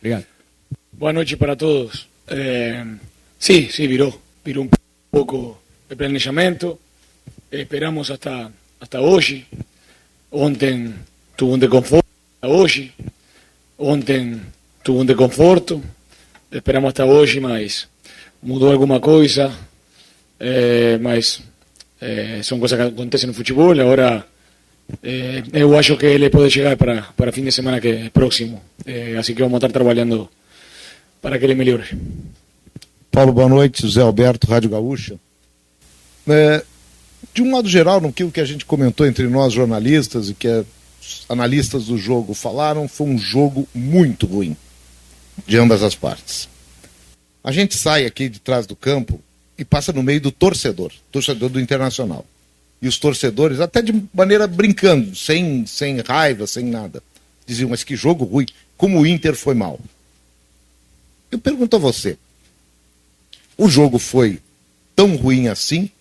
Obrigado. Boa noite para todos. Sí, viró un poco el planejamiento. Esperamos hasta hoy. Ontem tuvo un desconforto. Hoy. Ontem tuvo un desconforto. Esperamos hasta hoy, mas mudó alguna cosa. Mas son cosas que acontecen en el fútbol. Ahora eu acho que ele pode chegar para fin de semana que próximo. Así que vamos a estar trabajando para que ele melhore. Paulo, boa noite. José Alberto, Rádio Gaúcha. De um modo geral, no que a gente comentou entre nós jornalistas e que os analistas do jogo falaram, foi um jogo muito ruim de ambas as partes. A gente sai aqui de trás do campo e passa no meio do torcedor do Internacional. E os torcedores, até de maneira brincando, sem raiva, sem nada, diziam, mas que jogo ruim, como o Inter foi mal. Eu pergunto a você, o jogo foi tão ruim assim?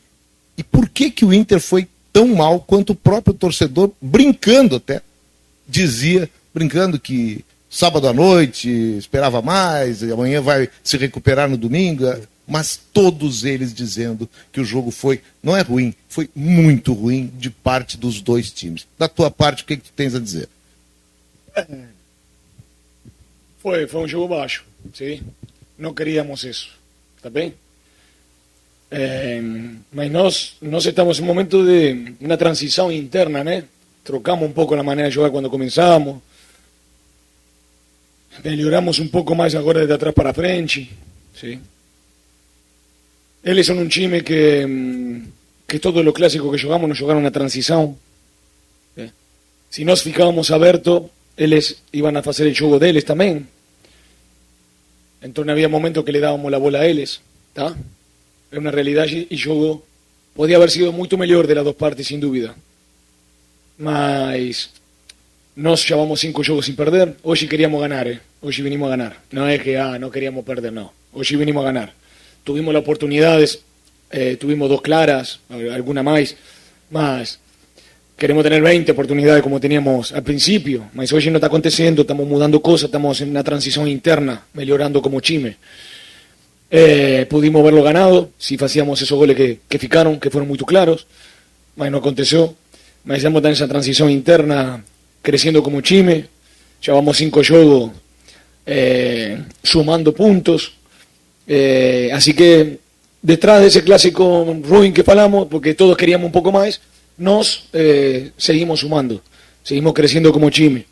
E por que o Inter foi tão mal quanto o próprio torcedor, brincando até, dizia, brincando que sábado à noite esperava mais, e amanhã vai se recuperar no domingo, mas todos eles dizendo que o jogo foi, não é ruim, foi muito ruim de parte dos dois times. Da tua parte, o que tu tens a dizer? Foi um jogo baixo, sim. Não queríamos isso, tá bem? Mas nós estamos em um momento de uma transição interna, né? Trocamos um pouco a maneira de jogar quando começamos. Melhoramos um pouco mais agora de atrás para frente, sim. Eles são um time que todos os clássicos que jogamos nos jogaram na transição. Se nós ficávamos abertos, eles iam a fazer o jogo deles também. Então havia momentos que le dávamos a bola a eles, tá? É uma realidade e o jogo podia haber sido muito melhor de las duas partes, sem dúvida. Mas nós já vamos 5 jogos sem perder. Hoje queríamos ganhar, Hoje vinimos a ganhar. Não é que não queríamos perder, não. Hoje vinimos a ganhar. Tuvimos las oportunidades, tuvimos 2 claras, alguna más, mas queremos tener 20 oportunidades como teníamos al principio, mas hoy no está aconteciendo, estamos mudando cosas, estamos en una transición interna, mejorando como time. Pudimos verlo ganado, si hacíamos esos goles que ficaron, que fueron muy claros, mas no aconteció, mas estamos en esa transición interna, creciendo como time, llevamos 5 juegos sumando puntos. Así que detrás de ese clásico ruin que falamos, porque todos queríamos un poco más, nos seguimos sumando, seguimos creciendo como time.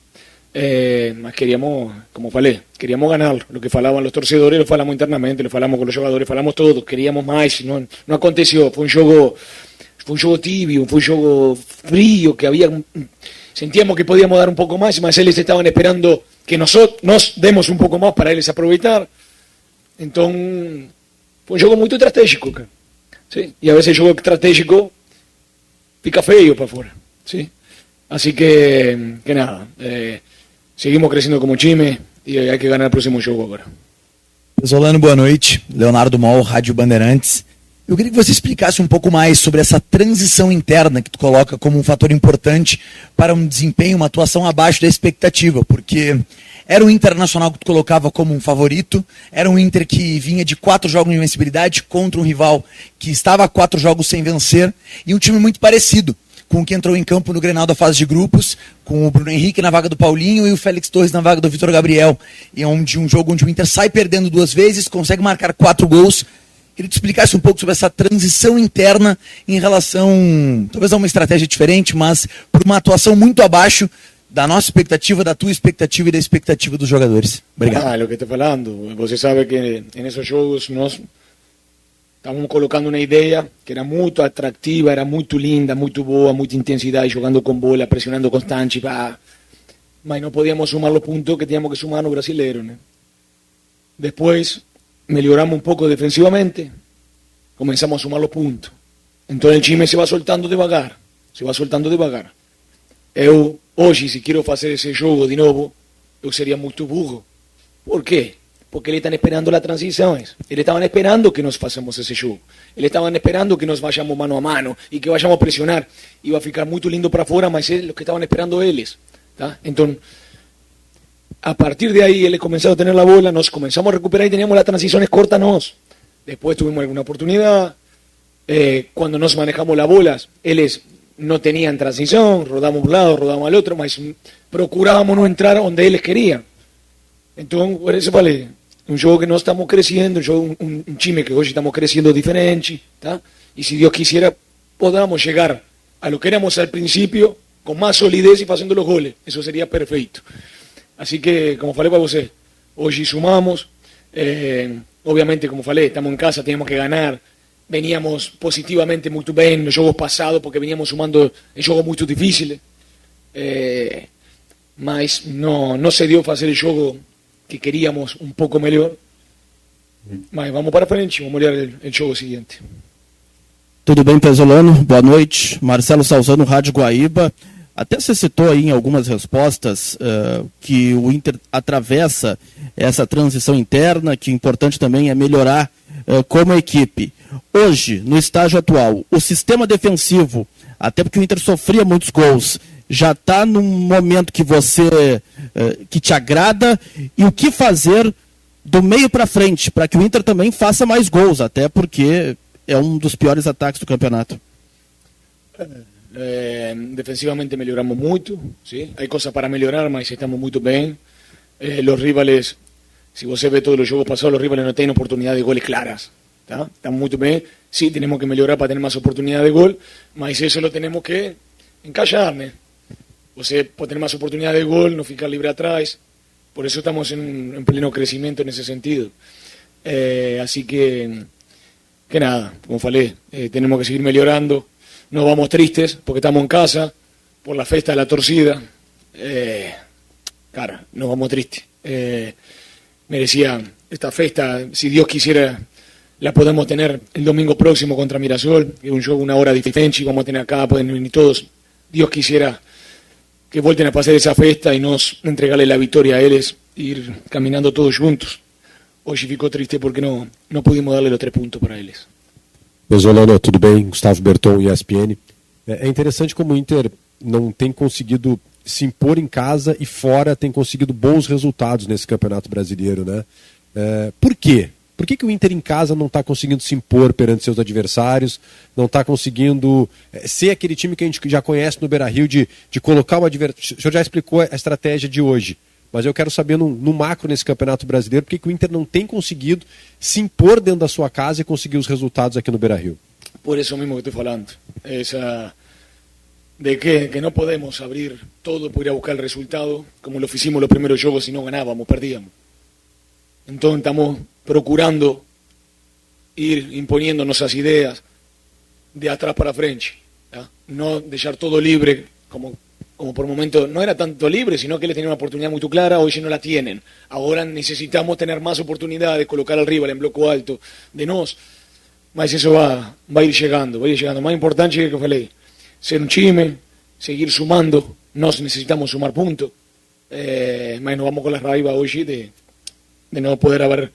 Mas queríamos, como falei, queríamos ganar. Lo que falaban los torcedores lo falamos internamente, lo falamos con los jugadores, falamos todos, queríamos más, no aconteció. Fue un juego tibio, fue un juego frío, que sentíamos que podíamos dar un poco más, mas ellos estaban esperando que nosotros nos demos un poco más para ellos aprovechar. Então, foi um jogo muito estratégico, cara. Sim? E a vezes o jogo estratégico fica feio para fora. Sim? Assim que nada, seguimos crescendo como time e hay que ganhar o próximo jogo agora. Pesolano, boa noite. Leonardo Mol, Rádio Bandeirantes. Eu queria que você explicasse um pouco mais sobre essa transição interna que tu coloca como um fator importante para um desempenho, uma atuação abaixo da expectativa, porque era um Internacional que tu colocava como um favorito, era um Inter que vinha de 4 jogos de invencibilidade contra um rival que estava a 4 jogos sem vencer, e um time muito parecido com o que entrou em campo no Grenal da fase de grupos, com o Bruno Henrique na vaga do Paulinho e o Félix Torres na vaga do Vitor Gabriel, e onde um jogo onde o Inter sai perdendo 2 vezes, consegue marcar 4 gols. Queria que tu explicasse um pouco sobre essa transição interna em relação, talvez a uma estratégia diferente, mas por uma atuação muito abaixo da nossa expectativa, da tua expectativa e da expectativa dos jogadores. Obrigado. Lo que estou falando, você sabe que nesses jogos nós estávamos colocando uma ideia que era muito atrativa, era muito linda, muito boa, muita intensidade, jogando com bola, pressionando constante, mas não podíamos sumar os pontos que tínhamos que sumar no brasileiro, né? Depois melhoramos un poco defensivamente, comenzamos a sumar los puntos. Entonces el time se va soltando devagar. Eu, hoje, se quero fazer esse jogo de novo, eu seria muito burro. Por quê? Porque eles estão esperando as transições. Eles estavam esperando que nós façamos esse jogo. Eles estavam esperando que nós vayamos mano a mano e que vayamos a pressionar. Iba a ficar muito lindo para fora, mas é o que estavam esperando eles. Tá? Então, a partir de ahí, él comenzó a tener la bola, nos comenzamos a recuperar y teníamos las transiciones cortas. Después tuvimos alguna oportunidad. Cuando nos manejamos las bolas, ellos no tenían transición, rodamos un lado, rodamos al otro, mas procurábamos no entrar donde ellos querían. Entonces, por eso falei, un jogo que no estamos creciendo, un time que hoy estamos creciendo diferente, ¿tá? Y si Dios quisiera, podamos llegar a lo que éramos al principio, con más solidez y haciendo los goles. Eso sería perfecto. Así que, como falei para você, hoy sumamos, obviamente, como falei, estamos en casa, tenemos que ganar. Veníamos positivamente muy bien en los juegos pasados porque veníamos sumando en juegos muy difíciles. Mas no se dio para hacer el juego que queríamos un poco mejor. Mas vamos para frente, vamos olhar el jogo seguinte. Tudo bem, Pesolano? Boa noite. Marcelo Salzano, Rádio Guaíba. Até você citou aí em algumas respostas que o Inter atravessa essa transição interna, que o importante também é melhorar como equipe. Hoje, no estágio atual, o sistema defensivo, até porque o Inter sofria muitos gols, já está num momento que que te agrada, e o que fazer do meio para frente, para que o Inter também faça mais gols, até porque é um dos piores ataques do campeonato. Defensivamente melhoramos muito, ¿sí? Hay cosas para melhorar, mas estamos muito bem. Los rivales, si você vê todos los jogos pasados, los rivales no tienen oportunidad de goles claras, ¿tá? Estamos muito bem. Sí, tenemos que melhorar para tener más oportunidad de gol, mas eso lo tenemos que encaixar, né? Você pode tener más oportunidad de gol, no ficar libre atrás. Por eso estamos en pleno crecimiento en ese sentido. Así que nada, como falei, tenemos que seguir mejorando. No vamos tristes porque estamos en casa por la fiesta de la torcida. Cara, no vamos tristes. Merecía esta fiesta, si Dios quisiera, la podemos tener el domingo próximo contra Mirasol. Es un juego, una hora diferente, y vamos a tener acá, pueden venir todos. Dios quisiera que vuelten a pasar esa fiesta y nos entregarle la victoria a ellos, ir caminando todos juntos. Hoy ficou triste porque no pudimos darle los 3 puntos para ellos. Pesolano, tudo bem? Gustavo Berton, ESPN. É interessante como o Inter não tem conseguido se impor em casa e fora tem conseguido bons resultados nesse Campeonato Brasileiro, né? Por quê? Por que o Inter em casa não está conseguindo se impor perante seus adversários, não está conseguindo ser aquele time que a gente já conhece no Beira-Rio de colocar o adversário? O senhor já explicou a estratégia de hoje, mas eu quero saber no macro nesse Campeonato Brasileiro, por que o Inter não tem conseguido se impor dentro da sua casa e conseguir os resultados aqui no Beira-Rio? Por isso mesmo que estou falando, de que no podemos abrir todo por ir a buscar el resultado, como lo hicimos los primeros jogos, si no ganábamos, perdíamos. Entonces estamos procurando ir imponiendo nuestras ideas de atrás para frente, ¿tá? No dejar todo libre, como por momento no era tanto libre, sino que les tenían una oportunidad muy clara, hoy sí no la tienen. Ahora necesitamos tener más oportunidades, colocar al rival en bloque alto de nos, mas eso va a ir llegando, Más importante es que falei, ser un time, seguir sumando, nos necesitamos sumar puntos, mas nos vamos con la raiva hoy de no poder haber,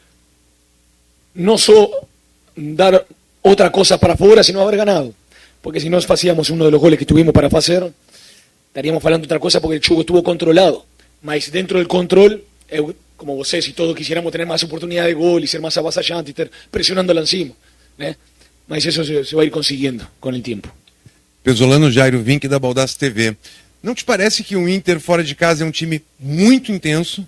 no solo dar otra cosa para afuera, sino haber ganado. Porque si no hacíamos uno de los goles que tuvimos para hacer, estaríamos hablando otra cosa porque el juego estuvo controlado. Mas dentro del control, como vos sé, si todos quisiéramos tener más oportunidad de gol y ser más avasallantes, estar presionándola encima, ¿eh? Mas eso se va a ir consiguiendo con el tiempo. Pesolano, Jairo Vink da Baldassi TV. Não te parece que o Inter fora de casa é um time muito intenso,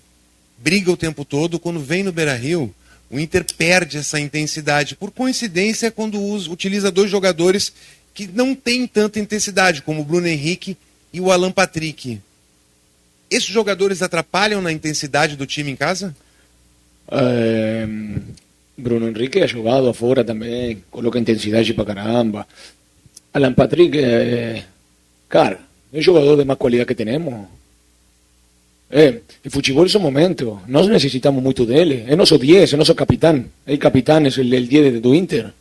briga o tempo todo, quando vem no Beira-Rio, o Inter perde essa intensidade? Por coincidência, quando utiliza 2 jogadores que não têm tanta intensidade, como o Bruno Henrique e o Alan Patrick. Esses jogadores atrapalham na intensidade do time em casa? Bruno Henrique ha jugado afuera también, coloca intensidad para caramba. Alan Patrick, cara, es el jugador de más cualidad que tenemos. El fútbol es un momento, nós necesitamos mucho de él. Es nuestro 10, es nuestro capitán. El capitán es el 10 de Inter.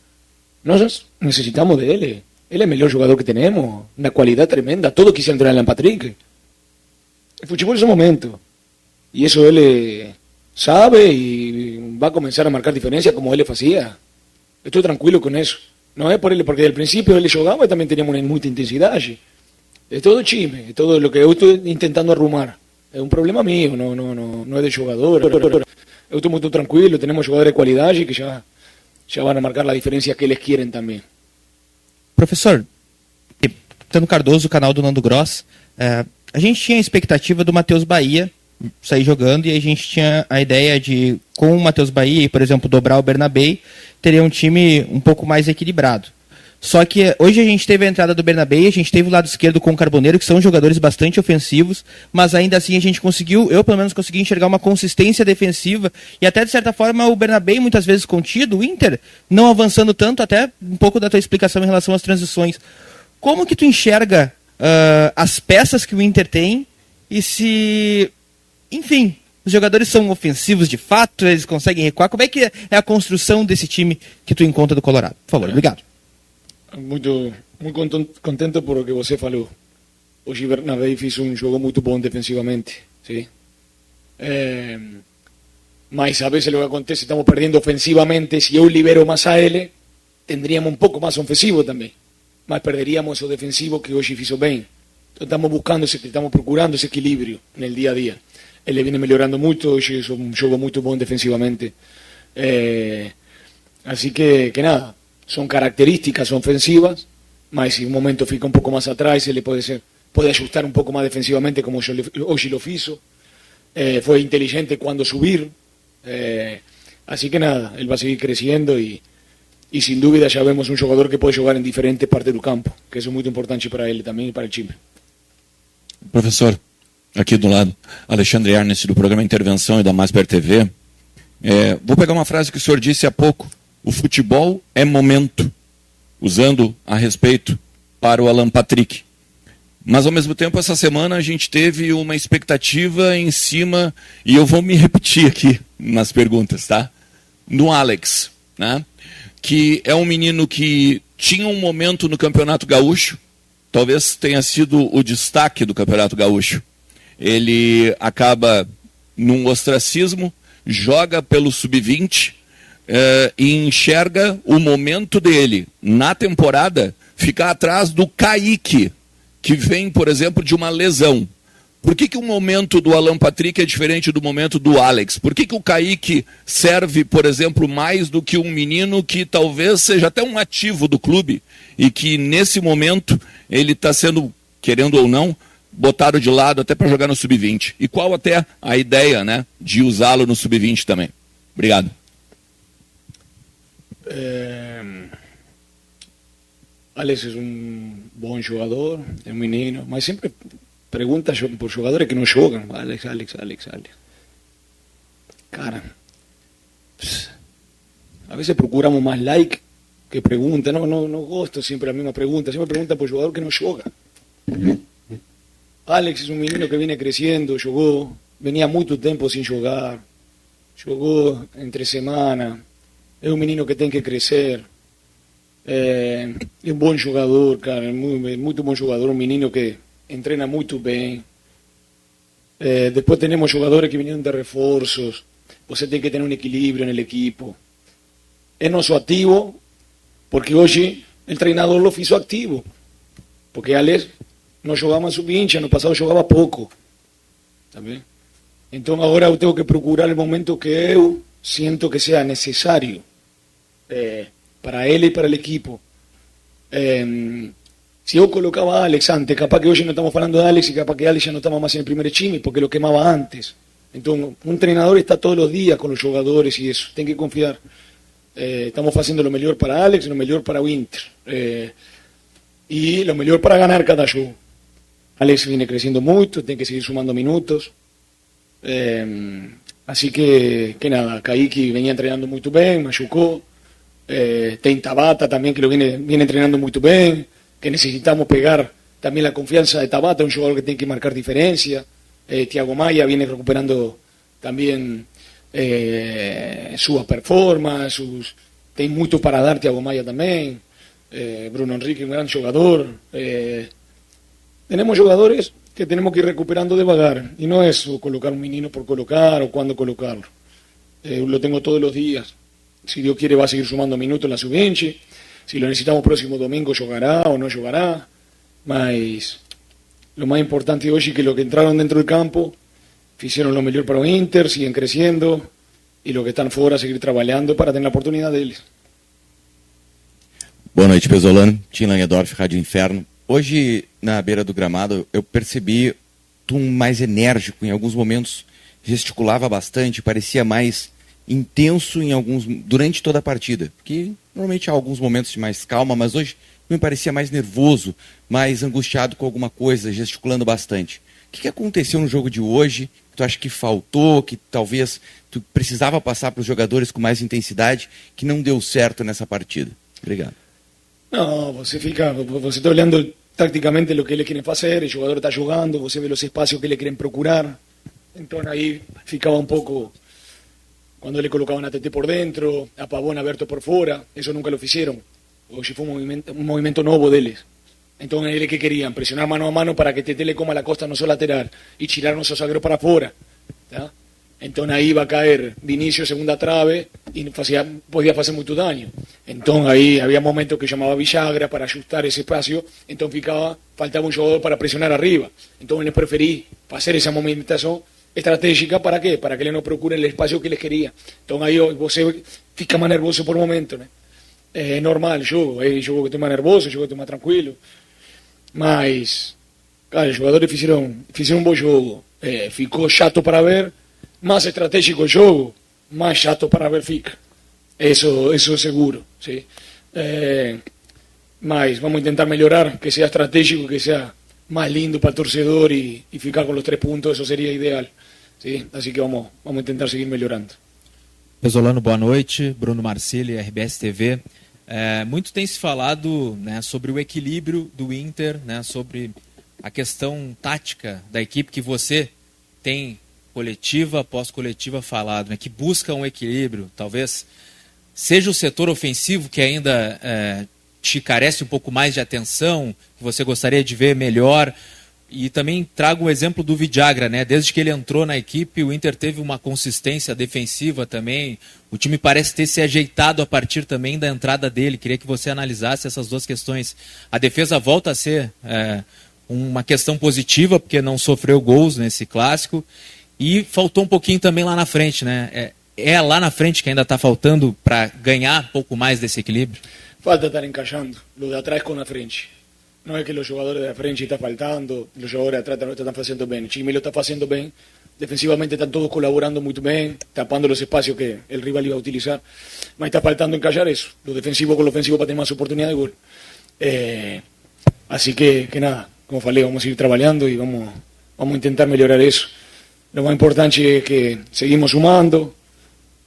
Nós necesitamos de él. Él es el mejor jugador que tenemos, una cualidad tremenda. Todos quisieran tener a Alan Patrick. El fútbol es un momento. Y eso él sabe y va a comenzar a marcar diferencia como él hacía. Estoy tranquilo con eso. No es por él, porque al principio él jugaba y también teníamos mucha intensidad allí. Es todo chisme, es todo lo que yo estoy intentando arrumar. É um problema meu, não é de jogador. Eu estou muito tranquilo, temos jogadores de qualidade que já vão marcar a diferença que eles querem também. Professor, Tano Cardoso, canal do Nando Gross, a gente tinha a expectativa do Matheus Bahia sair jogando, e a gente tinha a ideia de, com o Matheus Bahia, por exemplo, dobrar o Bernabei, teria um time um pouco mais equilibrado. Só que hoje a gente teve a entrada do Bernabei, a gente teve o lado esquerdo com o Carboneiro, que são jogadores bastante ofensivos, mas ainda assim a gente conseguiu, eu pelo menos consegui enxergar uma consistência defensiva, e até de certa forma o Bernabei muitas vezes contido, o Inter não avançando tanto, até um pouco da tua explicação em relação às transições. Como que tu enxerga as peças que o Inter tem, e se, enfim, os jogadores são ofensivos de fato, eles conseguem recuar? Como é que é a construção desse time que tu encontra do Colorado? Por favor, obrigado. Muito contente por o que você falou. Hoje Bernabei fez um jogo muito bom defensivamente, sim. Mas a vezes o que acontece, estamos perdendo ofensivamente. Se eu libero mais a ele, tendríamos um pouco mais ofensivo também, mas perderíamos o defensivo que hoje fez bem. Então estamos procurando esse equilíbrio no dia a dia. Ele vem melhorando muito, hoje é um jogo muito bom defensivamente. Assim que nada. Son características ofensivas, mas si un momento fica un pouco más atrás, ele pode ajustar un pouco más defensivamente, como hoje lo hizo. Fue inteligente cuando subir. Así que nada, él va a seguir creciendo y sin dúvida ya vemos un jugador que puede jugar en diferentes partes del campo, que eso es muy importante para él también y para el time. Professor, aqui do lado, Alexandre Ernest, do programa Intervenção e da Masper TV. Vou pegar uma frase que o senhor disse há pouco. O futebol é momento, usando a respeito para o Alan Patrick. Mas, ao mesmo tempo, essa semana a gente teve uma expectativa em cima, e eu vou me repetir aqui nas perguntas, tá? No Alex, né? Que é um menino que tinha um momento no Campeonato Gaúcho, talvez tenha sido o destaque do Campeonato Gaúcho. Ele acaba num ostracismo, joga pelo Sub-20, e enxerga o momento dele na temporada ficar atrás do Kaique, que vem, por exemplo, de uma lesão. Por que o momento do Alan Patrick é diferente do momento do Alex? Por que o Kaique serve, por exemplo, mais do que um menino que talvez seja até um ativo do clube e que nesse momento ele está sendo, querendo ou não, botado de lado até para jogar no Sub-20? E qual até a ideia, né, de usá-lo no Sub-20 também? Obrigado. Alex es un buen jugador, es un menino, mas siempre pregunta por jugadores que no juegan. Alex. Cara, a veces procuramos más like que preguntas. No gosto siempre la misma pregunta. Siempre pregunta por jugador que no juega. Alex es un menino que viene creciendo, jugó, venía mucho tiempo sin jugar, jugó entre semana. É um menino que tem que crescer. É um bom jogador, cara, muito bom jogador, um menino que entrena muito bem. Depois temos jogadores que vêm de reforços. Você tem que ter um equilíbrio no equipo. É nosso ativo, porque hoje o treinador lo fez ativo. Porque Alex não jogava sub-20, ano passado jogava pouco. Tá bem? Então agora eu tenho que procurar o momento que eu siento que sea necesario para él y para el equipo. Si yo colocaba a Alex antes, capaz que hoy no estamos hablando de Alex y capaz que Alex ya no estaba más en el primer time porque lo quemaba antes. Entonces, un entrenador está todos los días con los jugadores y eso, tiene que confiar. Estamos haciendo lo mejor para Alex y lo mejor para Winter. Y lo mejor para ganar cada show. Alex viene creciendo mucho, tiene que seguir sumando minutos. Así que nada, Kaique venía entrenando muy bien, machucó. Tem Tabata también que lo viene entrenando muy bien, que necesitamos pegar también la confianza de Tabata, un jugador que tiene que marcar diferencia. Thiago Maia viene recuperando también su performance, tem mucho para dar Thiago Maia también. Bruno Henrique, un gran jugador. Tenemos jugadores que tenemos que ir recuperando devagar, y no es colocar un menino por colocar o cuándo colocarlo. Lo tengo todos los días. Si Dios quiere va a seguir sumando minutos en la sub-20. Si lo necesitamos próximo domingo, jugará o no jugará. Mas lo más importante hoy es que los que entraron dentro del campo hicieron lo mejor para el Inter, siguen creciendo, y los que están fuera seguir trabajando para tener la oportunidad de ellos. Boa noite, Pesolano. Tim Langendorf, Rádio Inferno. Hoje, na beira do gramado, eu percebi tu mais enérgico, em alguns momentos gesticulava bastante, parecia mais intenso durante toda a partida. Porque normalmente há alguns momentos de mais calma, mas hoje me parecia mais nervoso, mais angustiado com alguma coisa, gesticulando bastante. O que aconteceu no jogo de hoje? Tu acha que faltou, que talvez tu precisava passar para os jogadores com mais intensidade, que não deu certo nessa partida? Obrigado. No, você está olhando tácticamente lo que eles querem fazer, o jogador está jogando, você vê os espaços que eles querem procurar, então aí ficava um pouco, quando ele colocaban a TT por dentro, a Pavón aberto por fora, eso nunca lo hicieron, hoje foi un movimiento novo deles, então eles que querían, presionar mano a mano para que TT le coma la costa no só lateral, e tirar nosso zagueiro para fora, tá? Então aí va a caer Vinicius segunda trave e podía hacer muito daño. Então aí había momentos que llamaba Villagra para ajustar ese espacio, então faltaba un jugador para presionar arriba. Então eles preferí hacer esa movimentación estratégica para qué? Para que ele não procure el espacio que eles querían. Então aí você fica más nervoso por momento, né? É normal o jogo, aí jogo que estou mais nervoso, jogo que estou mais tranquilo. Mas, cara, os jogadores fizeram um bom jogo. Ficou chato para ver, más estratégico el juego, más chato para ver fica. Eso seguro, ¿sí? Mas vamos a intentar mejorar, que sea estratégico, que sea más lindo para el torcedor y ficar con los 3 puntos, eso sería ideal, ¿sí? Así que vamos a intentar seguir mejorando. Pesolano, boa noite. Bruno Marcilli, RBS TV. Muito tem se falado, né, sobre o equilíbrio do Inter, né, sobre a questão tática da equipe que você tem coletiva após coletiva falado, né, que busca um equilíbrio, talvez seja o setor ofensivo que ainda te carece um pouco mais de atenção, que você gostaria de ver melhor, e também trago o exemplo do Villagra, né, desde que ele entrou na equipe, o Inter teve uma consistência defensiva também, o time parece ter se ajeitado a partir também da entrada dele, queria que você analisasse essas duas questões. A defesa volta a ser uma questão positiva, porque não sofreu gols nesse clássico, e faltou um pouquinho também lá na frente, né? É lá na frente que ainda está faltando para ganhar um pouco mais desse equilíbrio? Falta estar encaixando, lo de atrás com a frente. Não é que os jogadores da frente estão faltando, os jogadores de atrás não estão fazendo bem. O time lo está fazendo bem, defensivamente estão todos colaborando muito bem, tapando os espaços que o rival iba a utilizar, mas está faltando encaixar isso, lo defensivo com lo ofensivo para ter mais oportunidade de gol. Así que nada, como falei, vamos a ir trabalhando e vamos a tentar melhorar isso. Lo más importante es que seguimos sumando,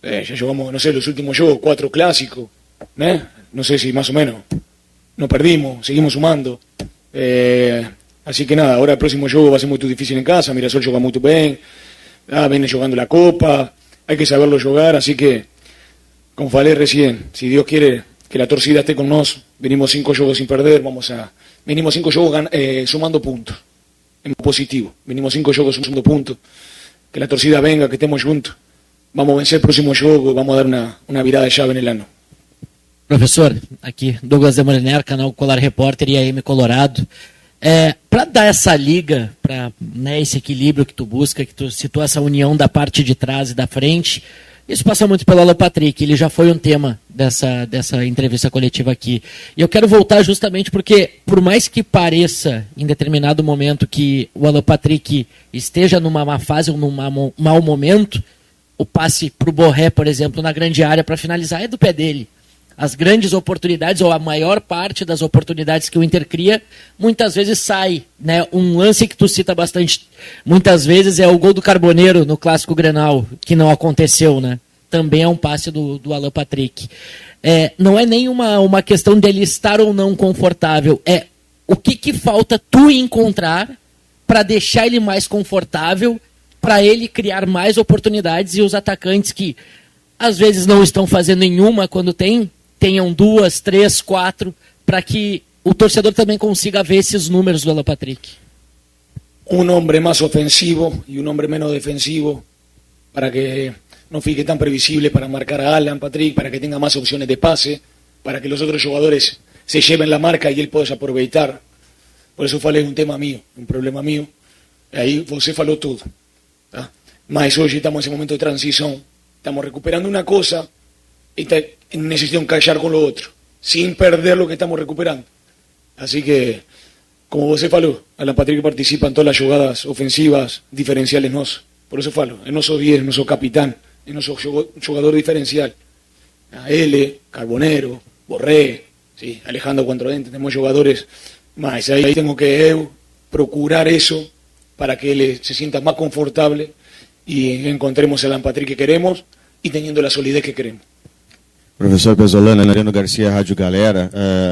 ya jugamos, no sé, los últimos juegos, 4 clásicos, no sé si más o menos, no perdimos, seguimos sumando, así que nada, ahora el próximo juego va a ser muy difícil en casa, Mirasol juega muy bien, viene jugando la Copa, hay que saberlo jugar, así que, como falei recién, si Dios quiere que la torcida esté con nosotros, venimos 5 juegos sin perder, venimos 5 juegos sumando puntos, en positivo, venimos 5 juegos sumando puntos, que la torcida venga, que estemos juntos, vamos a vencer el próximo juego, vamos a dar una virada de chave en el ano. Professor, aqui Douglas de Moliner, canal Colar Repórter e AM Colorado. Para dar essa liga, para esse equilíbrio que tu busca, que tu citou essa união da parte de trás e da frente, isso passa muito pelo Alan Patrick, ele já foi um tema dessa entrevista coletiva aqui. E eu quero voltar justamente porque, por mais que pareça, em determinado momento, que o Alan Patrick esteja numa má fase ou num mau momento, o passe para o Borré, por exemplo, na grande área para finalizar é do pé dele. As grandes oportunidades, ou a maior parte das oportunidades que o Inter cria, muitas vezes sai, né? Um lance que tu cita bastante, muitas vezes é o gol do Carboneiro no Clássico Grenal, que não aconteceu, né? Também é um passe do Alan Patrick. Não é nem uma questão dele estar ou não confortável, é o que falta tu encontrar para deixar ele mais confortável, para ele criar mais oportunidades e os atacantes que às vezes não estão fazendo nenhuma quando tenham 2, 3, 4, para que o torcedor também consiga ver esses números do Alan Patrick. Un hombre más ofensivo y un hombre menos defensivo, para que no fique tan previsible para marcar a Alan Patrick, para que tenga más opciones de pase, para que los otros jugadores se lleven la marca y él pueda aprovechar. Por eso falei un tema mío, un problema mío. Aí você falou tudo. Tá? Mas hoje estamos en ese momento de transición. Estamos recuperando una cosa y necesitamos encaixar con lo otro, sin perder lo que estamos recuperando. Así que, como você falou, Alan Patrick participa en todas las jugadas ofensivas diferenciales nossas. Por eso falo, es nuestro 10, nuestro capitán, es nuestro jugador diferencial. A L, Carbonero, Borré, ¿sí? Alejandro Cuantrodente, tenemos jugadores más. Ahí tengo que procurar eso para que él se sienta más confortable y encontremos el Alan Patrick que queremos y teniendo la solidez que queremos. Professor Pesolano, Mariano Garcia, Rádio Galera,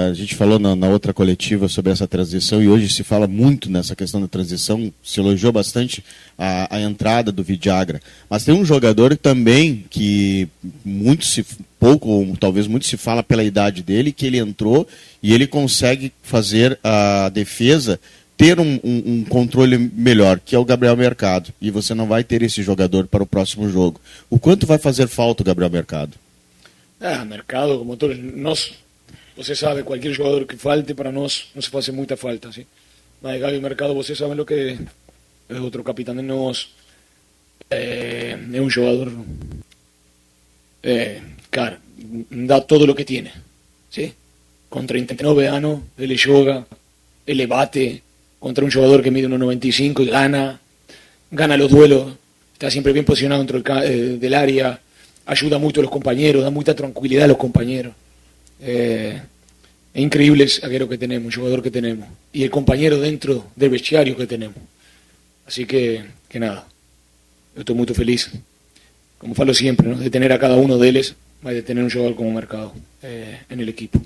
a gente falou na outra coletiva sobre essa transição e hoje se fala muito nessa questão da transição, se elogiou bastante a entrada do Vidagra, mas tem um jogador também que pouco ou talvez muito se fala pela idade dele, que ele entrou e ele consegue fazer a defesa ter um controle melhor, que é o Gabriel Mercado, e você não vai ter esse jogador para o próximo jogo. O quanto vai fazer falta o Gabriel Mercado? Mercado, como todos nós, você sabe, qualquer jogador que falte para nós não se faz muita falta, sim. Mas Gabriel Mercado, você sabe o que é outro capitão de nós, é um jogador, cara, dá todo o que tem, sim. Com 39 anos, ele joga, ele bate contra um jogador que mide 1,95 y gana los duelos, está siempre bien posicionado dentro del área, ayuda mucho a los compañeros, da mucha tranquilidad a los compañeros. Es increíble el zaguero que tenemos, el jugador que tenemos, y el compañero dentro del vestuario que tenemos. Así que nada, yo estoy muy feliz, como falo siempre, ¿no? De tener a cada uno de ellos, más de tener un jugador como Mercado en el equipo.